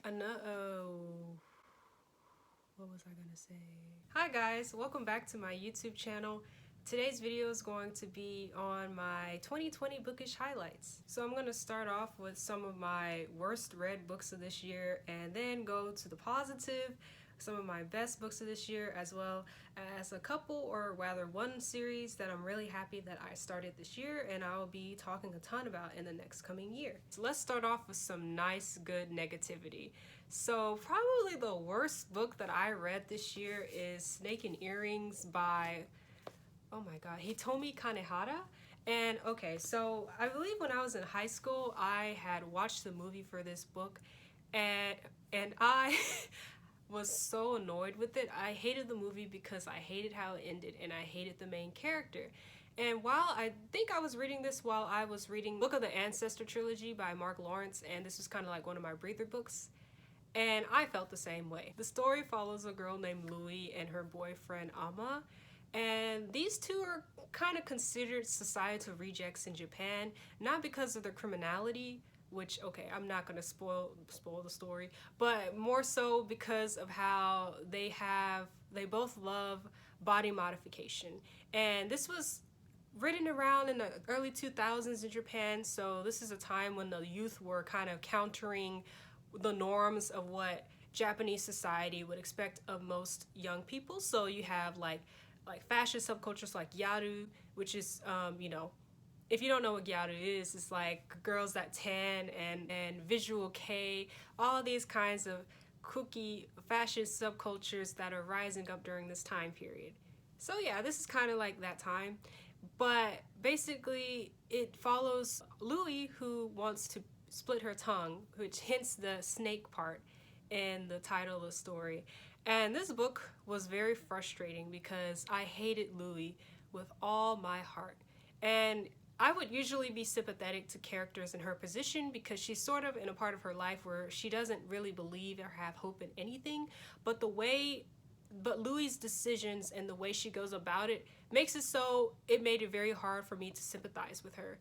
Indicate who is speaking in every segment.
Speaker 1: What was I gonna say? Hi guys, welcome back to my YouTube channel. Today's video is going to be on my 2020 bookish highlights. So I'm going to start off with some of my worst read books of this year and then go to the positive, some of my best books of this year, as well as a couple, or rather one series that I'm really happy that I started this year and I will be talking a ton about in the next coming year. So let's start off with some nice, good negativity. So probably the worst book that I read this year is Snake and Earrings by, oh my god, Hitomi Kanehara. And okay, so I believe when I was in high school, I had watched the movie for this book, and I was so annoyed with it. I hated the movie because I hated how it ended and I hated the main character. And while I think I was reading this while I was reading Book of the Ancestor trilogy by Mark Lawrence, and this was kind of like one of my breather books, and I felt the same way. The story follows a girl named Louie and her boyfriend Ama, and these two are kind of considered societal rejects in Japan, not because of their criminality, which, okay, I'm not gonna spoil the story, but more so because of how they both love body modification. And this was written around in the early 2000s in Japan, so this is a time when the youth were kind of countering the norms of what Japanese society would expect of most young people. So you have like fashion subcultures like gyaru, which is if you don't know what gyaru is, it's like girls that tan and visual kei, all these kinds of kooky fashion subcultures that are rising up during this time period. So yeah, this is kind of like that time. But basically, it follows Louie, who wants to split her tongue, which hints the snake part in the title of the story. And this book was very frustrating because I hated Louie with all my heart. And I would usually be sympathetic to characters in her position because she's sort of in a part of her life where she doesn't really believe or have hope in anything. But Louie's decisions and the way she goes about it makes it so it made it very hard for me to sympathize with her.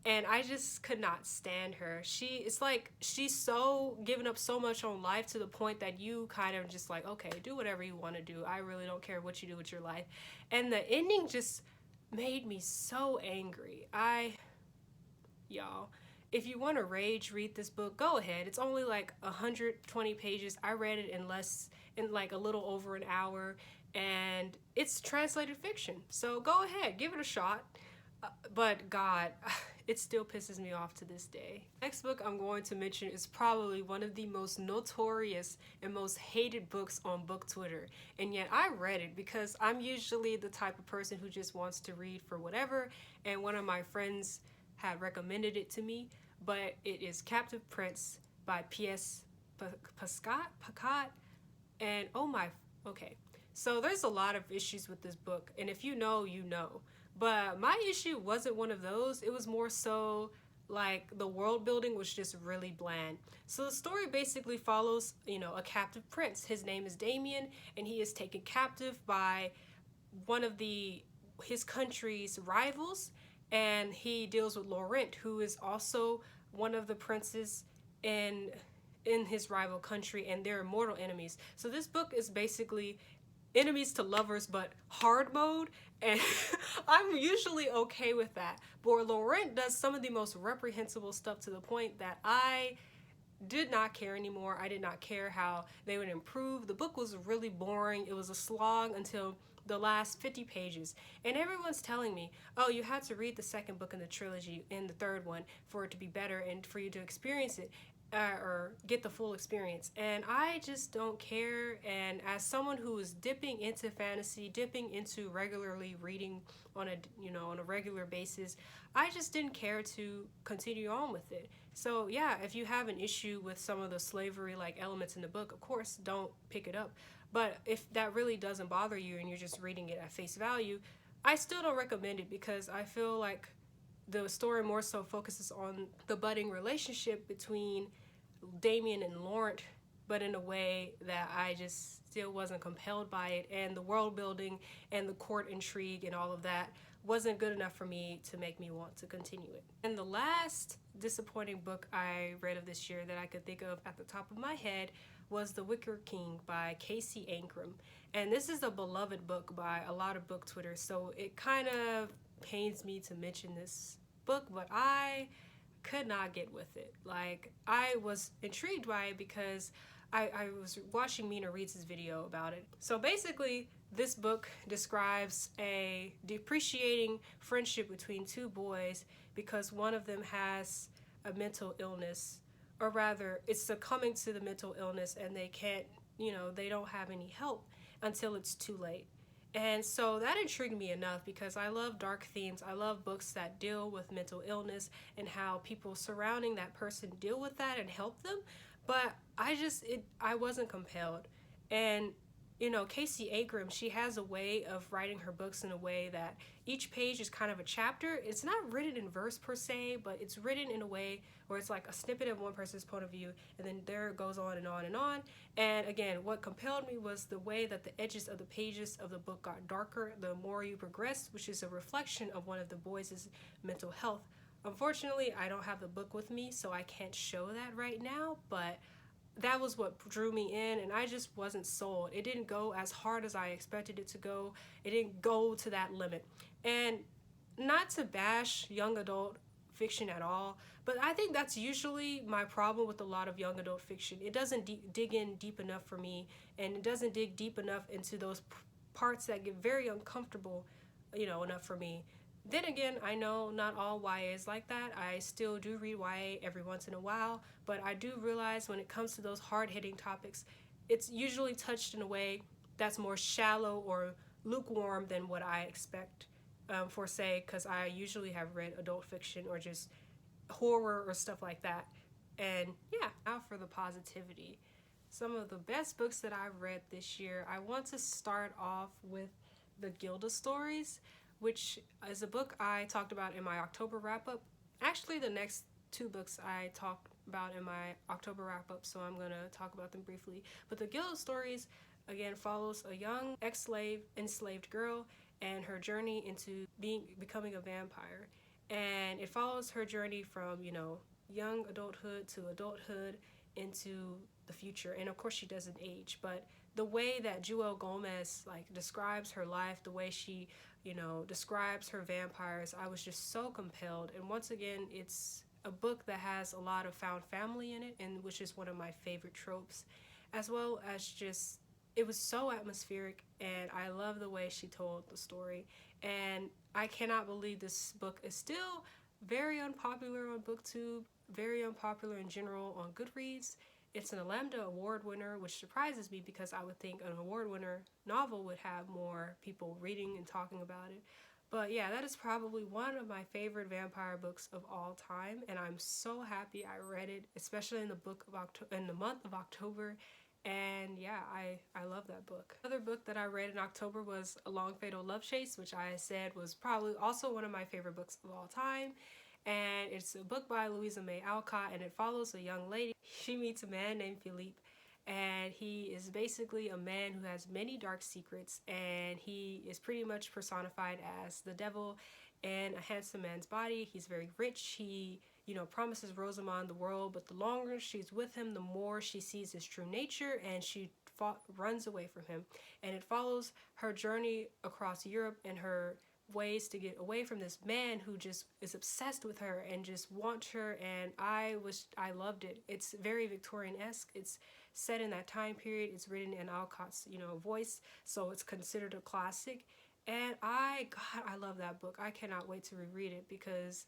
Speaker 1: And I just could not stand her. It's like she's so given up so much on life to the point that you kind of just like, okay, do whatever you want to do. I really don't care what you do with your life. And the ending just made me so angry. Y'all, if you want to rage read this book, go ahead. It's only like 120 pages. I read it in like a little over an hour, and it's translated fiction. So go ahead, give it a shot. But God, it still pisses me off to this day. Next book I'm going to mention is probably one of the most notorious and most hated books on book Twitter. And yet I read it because I'm usually the type of person who just wants to read for whatever, and one of my friends had recommended it to me. But it is Captive Prince by P.S. Pacat. And oh my, okay. So there's a lot of issues with this book, and if you know, you know. But my issue wasn't one of those. It was more so like the world building was just really bland. So the story basically follows, a captive prince. His name is Damien, and he is taken captive by one of his country's rivals, and he deals with Laurent, who is also one of the princes in his rival country, and they're mortal enemies. So this book is basically enemies to lovers, but hard mode, and I'm usually okay with that. But Laurent does some of the most reprehensible stuff to the point that I did not care anymore. I did not care how they would improve. The book was really boring. It was a slog until the last 50 pages. And everyone's telling me, oh, you had to read the second book in the trilogy and the third one for it to be better and for you to experience it. Or get the full experience, and I just don't care. And as someone who is dipping into fantasy, dipping into regularly reading on a regular basis, I just didn't care to continue on with it. So yeah, if you have an issue with some of the slavery like elements in the book, of course don't pick it up. But if that really doesn't bother you and you're just reading it at face value, I still don't recommend it because I feel like the story more so focuses on the budding relationship between Damien and Laurent, but in a way that I just still wasn't compelled by it. And the world building and the court intrigue and all of that wasn't good enough for me to make me want to continue it. And the last disappointing book I read of this year that I could think of at the top of my head was The Wicker King by Casey Ankrum. And this is a beloved book by a lot of book Twitter, so it kind of pains me to mention this book, but I could not get with it. Like, I was intrigued by it because I was watching Mina Reads' video about it. So basically, this book describes a depreciating friendship between two boys because one of them has a mental illness, or rather, it's succumbing to the mental illness and they can't, they don't have any help until it's too late. And so that intrigued me enough because I love dark themes. I love books that deal with mental illness and how people surrounding that person deal with that and help them. But I wasn't compelled. And Casey Ankrum, she has a way of writing her books in a way that each page is kind of a chapter. It's not written in verse per se, but it's written in a way where it's like a snippet of one person's point of view, and then there it goes on and on and on. And again, what compelled me was the way that the edges of the pages of the book got darker the more you progressed, which is a reflection of one of the boys' mental health. Unfortunately, I don't have the book with me, so I can't show that right now, but that was what drew me in, and I just wasn't sold. It didn't go as hard as I expected it to go. It didn't go to that limit. And not to bash young adult fiction at all, but I think that's usually my problem with a lot of young adult fiction. It doesn't dig in deep enough for me, and it doesn't dig deep enough into those parts that get very uncomfortable, enough for me. Then again, I know not all YA is like that. I still do read YA every once in a while, but I do realize when it comes to those hard-hitting topics, it's usually touched in a way that's more shallow or lukewarm than what I expect for, say, because I usually have read adult fiction or just horror or stuff like that. And yeah, now for the positivity. Some of the best books that I've read this year, I want to start off with the Gilda stories, which is a book I talked about in my October wrap-up. Actually, the next two books I talked about in my October wrap-up, so I'm going to talk about them briefly. But the Gilda stories, again, follows a young ex-slave, enslaved girl and her journey into becoming a vampire. And it follows her journey from, young adulthood to adulthood into the future. And of course, she doesn't age, but the way that Joelle Gomez describes her life, the way she describes her vampires, I was just so compelled. And once again, it's a book that has a lot of found family in it, and which is one of my favorite tropes, as well as just, it was so atmospheric, and I love the way she told the story. And I cannot believe this book is still very unpopular on BookTube, very unpopular in general on Goodreads. It's an Lambda Award winner, which surprises me because I would think an award winner novel would have more people reading and talking about it. But yeah, that is probably one of my favorite vampire books of all time, and I'm so happy I read it, especially in the month of October. And yeah, I love that book. Another book that I read in October was A Long Fatal Love Chase, which I said was probably also one of my favorite books of all time. And it's a book by Louisa May Alcott, and it follows a young lady. She meets a man named Philippe, and he is basically a man who has many dark secrets, and he is pretty much personified as the devil in a handsome man's body. He's very rich. He, promises Rosamond the world, but the longer she's with him, the more she sees his true nature, and she runs away from him. And it follows her journey across Europe and her ways to get away from this man who just is obsessed with her and just wants her. And I loved it. It's very Victorian-esque. It's set in that time period. It's written in Alcott's voice, so it's considered a classic. And I love that book. I cannot wait to reread it because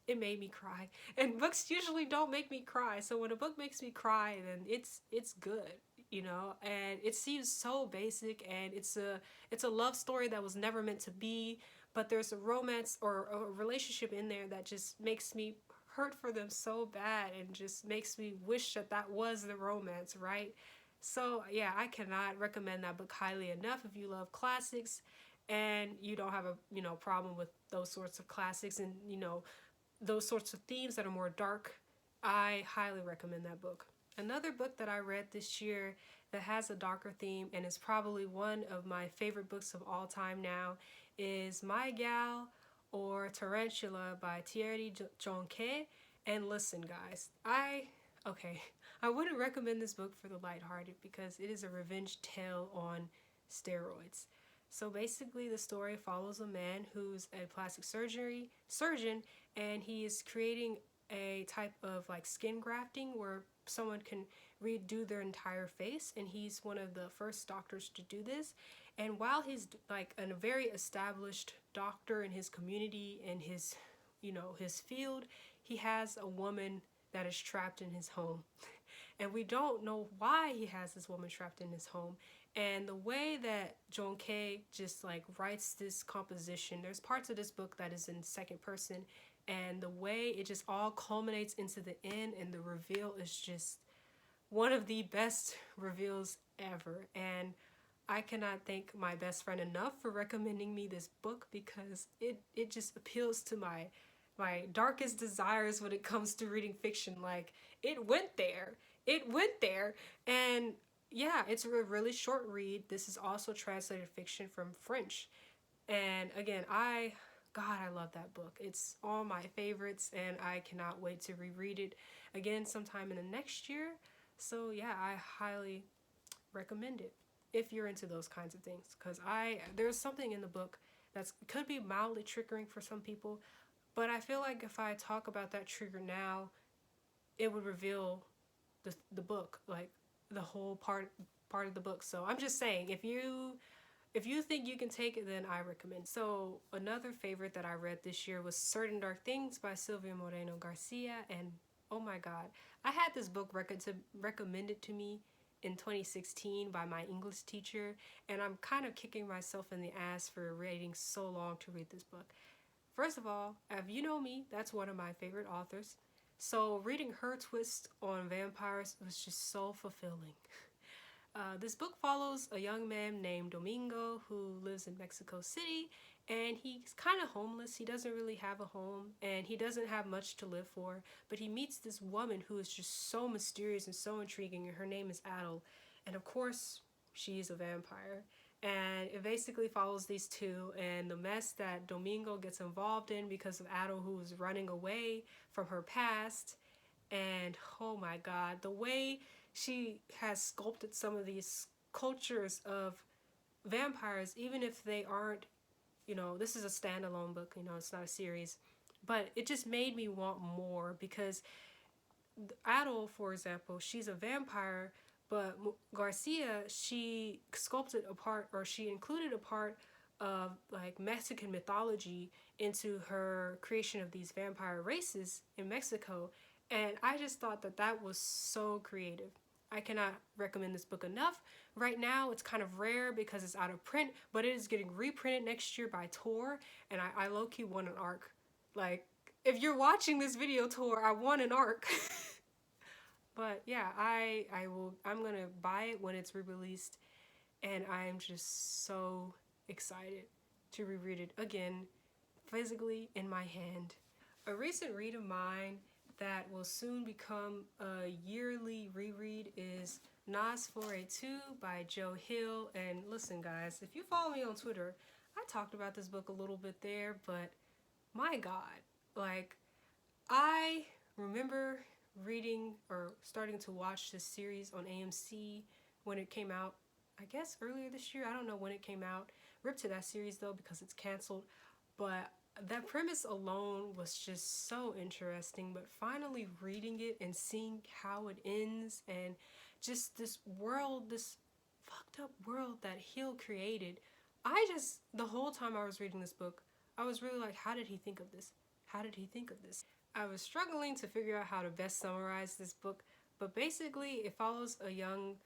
Speaker 1: it made me cry. And books usually don't make me cry, so when a book makes me cry, then it's good. And it seems so basic, and it's a love story that was never meant to be, but there's a romance or a relationship in there that just makes me hurt for them so bad and just makes me wish that was the romance, right? So yeah, I cannot recommend that book highly enough if you love classics and you don't have a problem with those sorts of classics and those sorts of themes that are more dark. I highly recommend that book. Another book that I read this year that has a darker theme and is probably one of my favorite books of all time now is My Gal or Tarantula by Thierry Jonquet. And listen, guys, okay, I wouldn't recommend this book for the lighthearted because it is a revenge tale on steroids. So basically, the story follows a man who's a plastic surgery surgeon, and he is creating a type of like skin grafting where someone can redo their entire face, and he's one of the first doctors to do this. And while he's like a very established doctor in his community and his, his field, he has a woman that is trapped in his home. And we don't know why he has this woman trapped in his home. And the way that Jonquet just like writes this composition, there's parts of this book that is in second person, and the way it just all culminates into the end and the reveal is just one of the best reveals ever. And I cannot thank my best friend enough for recommending me this book because it just appeals to my darkest desires when it comes to reading fiction. Like, it went there. It went there. And yeah, it's a really short read. This is also translated fiction from French. And again, God, I love that book. It's all my favorites, and I cannot wait to reread it again sometime in the next year. So yeah, I highly recommend it if you're into those kinds of things, because there's something in the book that could be mildly triggering for some people, but I feel like if I talk about that trigger now, it would reveal the book, like the whole part of the book. So I'm just saying, if you think you can take it, then I recommend. So another favorite that I read this year was Certain Dark Things by Silvia Moreno Garcia, and oh my god, I had this book recommended to me in 2016 by my English teacher, and I'm kind of kicking myself in the ass for waiting so long to read this book. First of all, if you know me, that's one of my favorite authors. So reading her twist on vampires was just so fulfilling. This book follows a young man named Domingo who lives in Mexico City, and he's kind of homeless. He doesn't really have a home, and he doesn't have much to live for, but he meets this woman who is just so mysterious and so intriguing, and her name is Adele, and of course she's a vampire. And it basically follows these two and the mess that Domingo gets involved in because of Adele, who is running away from her past. And oh my god, the way she has sculpted some of these cultures of vampires, even if they aren't, this is a standalone book, it's not a series, but it just made me want more because Adele, for example, she's a vampire, but Garcia, she sculpted a part, or she included a part of like Mexican mythology into her creation of these vampire races in Mexico. And I just thought that was so creative. I cannot recommend this book enough. Right now, it's kind of rare because it's out of print, but it is getting reprinted next year by Tor, and I low-key want an ARC. Like, if you're watching this video, Tor, I want an ARC. But yeah, I'm gonna buy it when it's re-released, and I'm just so excited to reread it again, physically in my hand. A recent read of mine that will soon become a yearly reread is Nas 482 by Joe Hill. And listen, guys, if you follow me on Twitter, I talked about this book a little bit there, but my god, like, I remember reading or starting to watch this series on AMC when it came out, I guess earlier this year. I don't know when it came out. Rip to that series though, because it's canceled. But that premise alone was just so interesting. But finally reading it and seeing how it ends, and just this world, this fucked up world that Hill created, the whole time I was reading this book, I was really like, how did he think of this? How did he think of this? I was struggling to figure out how to best summarize this book, but basically it follows a young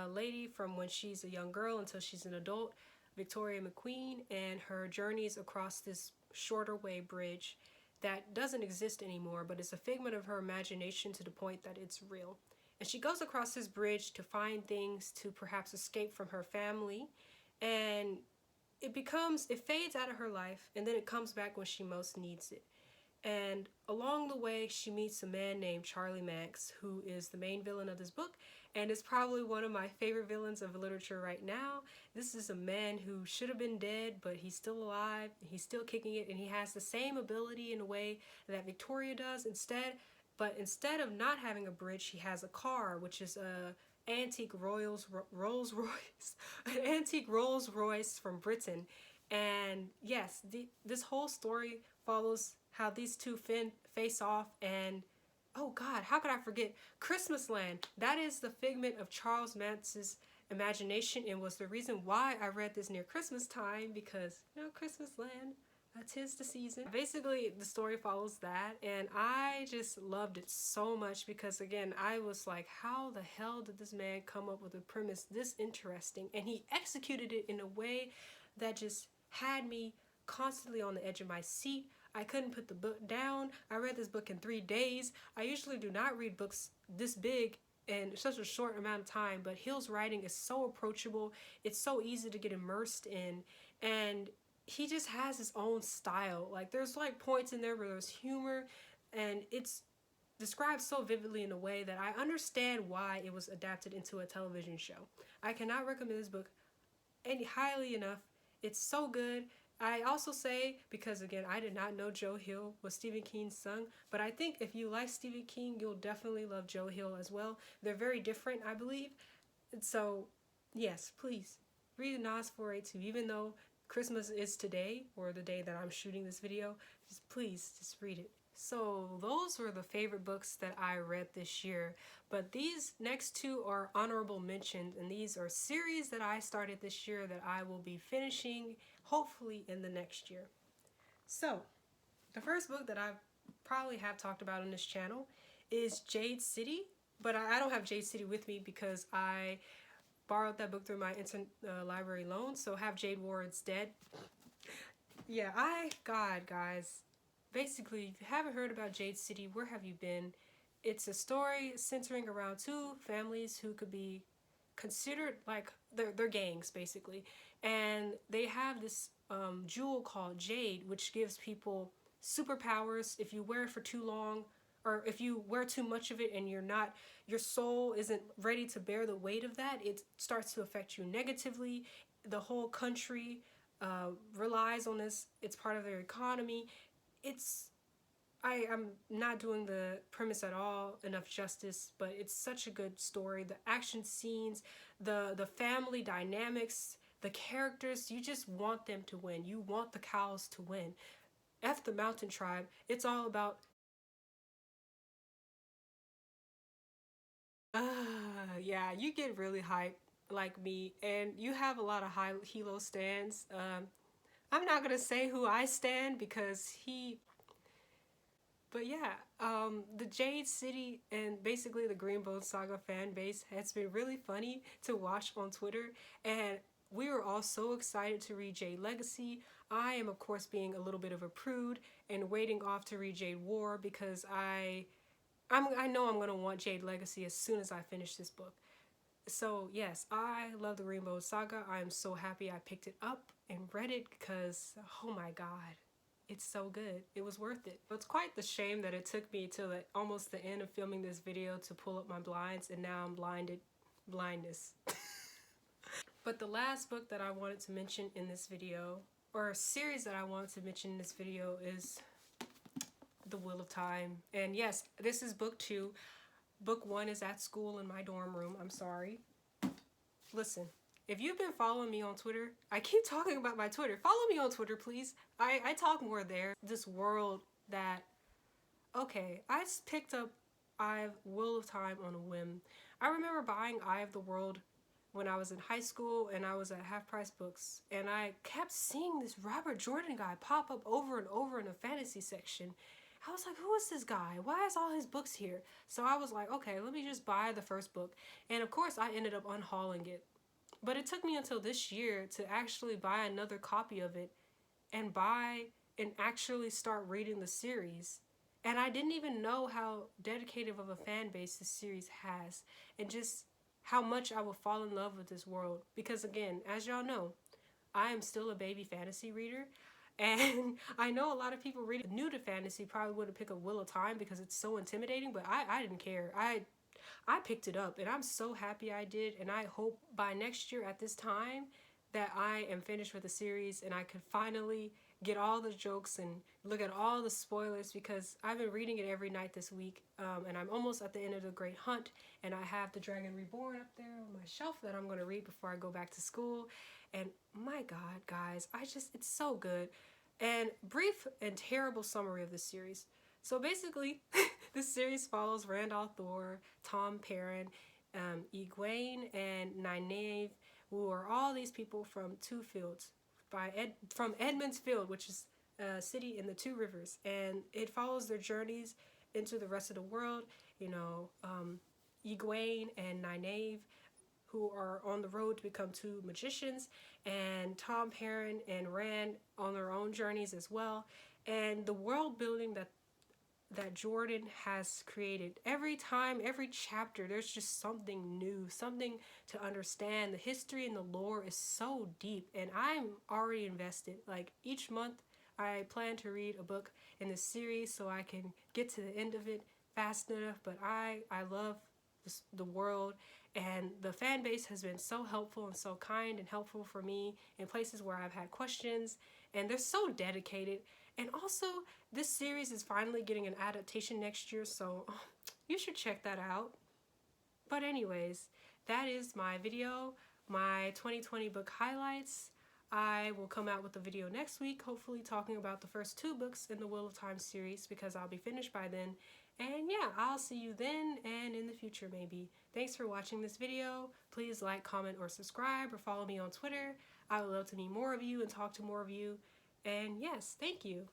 Speaker 1: lady from when she's a young girl until she's an adult, Victoria McQueen, and her journeys across this shorter way bridge that doesn't exist anymore, but it's a figment of her imagination to the point that it's real. And she goes across this bridge to find things to perhaps escape from her family, and it fades out of her life, and then it comes back when she most needs it. And along the way, she meets a man named Charlie Max, who is the main villain of this book, and is probably one of my favorite villains of literature right now. This is a man who should have been dead, but he's still alive, he's still kicking it, and he has the same ability in a way that Victoria does. Instead of not having a bridge, he has a car, which is a antique Rolls Royce, an antique Rolls Royce from Britain. And yes, this whole story follows how these two face off. And oh God, how could I forget Christmas Land? That is the figment of Charles Mance's imagination, and was the reason why I read this near Christmas time, because Christmas Land, tis the season. Basically, the story follows that, and I just loved it so much because, again, I was like, how the hell did this man come up with a premise this interesting? And he executed it in a way that just had me constantly on the edge of my seat. I couldn't put the book down. I read this book in 3 days. I usually do not read books this big in such a short amount of time, but Hill's writing is so approachable. It's so easy to get immersed in, and he just has his own style. Like, there's like points in there where there's humor, and it's described so vividly in a way that I understand why it was adapted into a television show. I cannot recommend this book any highly enough. It's so good. I also say, because again, I did not know Joe Hill was Stephen King's son, but I think if you like Stephen King, you'll definitely love Joe Hill as well. They're very different, I believe. So, yes, please read Nas 482, even though Christmas is today, or the day that I'm shooting this video. Please read it. So those were the favorite books that I read this year, but these next two are honorable mentions, and these are series that I started this year that I will be finishing hopefully in the next year. So the first book that I probably have talked about on this channel is Jade City, but I don't have Jade City with me because I borrowed that book through my interlibrary loan, so Have Jade Ward's Dead. Yeah, God, guys. Basically, if you haven't heard about Jade City, where have you been? It's a story centering around two families who could be considered like they're gangs, basically. And they have this jewel called Jade, which gives people superpowers if you wear it for too long, or if you wear too much of it and your soul isn't ready to bear the weight of that, it starts to affect you negatively. The whole country relies on this. It's part of their economy. I'm not doing the premise at all enough justice, but it's such a good story. The action scenes, the family dynamics, the characters, you just want them to win. You want the cows to win. F the Mountain Tribe. It's all about yeah, you get really hyped like me, and you have a lot of high Hilo stands. I'm not gonna say who I stand because but yeah, the Jade City and basically the Greenbow Saga fan base has been really funny to watch on Twitter, and we were all so excited to read Jade Legacy. I am, of course, being a little bit of a prude and waiting off to read Jade War because I know I'm gonna want Jade Legacy as soon as I finish this book. So yes, I love the Rainbow Saga. I am so happy I picked it up and read it because, oh my God, it's so good. It was worth it. It's quite the shame that it took me till almost the end of filming this video to pull up my blinds, and now I'm blinded. Blindness. But the last book that I wanted to mention in this video, or a series that I wanted to mention in this video, is The Wheel of Time. And yes, this is book 2. Book 1 is at school in my dorm room. I'm sorry. Listen, if you've been following me on Twitter, I keep talking about my Twitter. Follow me on Twitter, please. I talk more there. This world that, okay, I picked up Wheel of Time on a whim. I remember buying Eye of the World when I was in high school and I was at Half Price Books, and I kept seeing this Robert Jordan guy pop up over and over in the fantasy section. I was like, who is this guy? Why is all his books here? So I was like, okay, let me just buy the first book. And of course, I ended up unhauling it. But it took me until this year to actually buy another copy of it and actually start reading the series. And I didn't even know how dedicated of a fan base this series has, and just how much I will fall in love with this world. Because again, as y'all know, I am still a baby fantasy reader. And I know a lot of people reading new to fantasy probably wouldn't pick up Wheel of Time because it's so intimidating, but I didn't care. I picked it up and I'm so happy I did, and I hope by next year at this time that I am finished with the series and I could finally get all the jokes and look at all the spoilers, because I've been reading it every night this week, and I'm almost at the end of The Great Hunt, and I have The Dragon Reborn up there on my shelf that I'm going to read before I go back to school. And my God, guys, it's so good. And brief and terrible summary of this series. So basically, this series follows Randolph Thor, Tom Perrin, Egwene, and Nynaeve, who are all these people from Two Fields, from Edmund's Field, which is a city in the Two Rivers, and it follows their journeys into the rest of the world. You know, Egwene and Nynaeve, who are on the road to become two magicians, and Tom Perrin and Rand on their own journeys as well. And the world building that Jordan has created. Every time, every chapter, there's just something new, something to understand. The history and the lore is so deep, and I'm already invested. Like, each month, I plan to read a book in this series so I can get to the end of it fast enough. But I love the world, and the fan base has been so helpful and so kind and helpful for me in places where I've had questions, and they're so dedicated. And also, this series is finally getting an adaptation next year, so you should check that out. But anyways, that is my video, my 2020 book highlights. I will come out with a video next week, hopefully talking about the first 2 books in the Wheel of Time series, because I'll be finished by then. And yeah, I'll see you then and in the future maybe. Thanks for watching this video. Please like, comment, or subscribe, or follow me on Twitter. I would love to meet more of you and talk to more of you. And yes, thank you.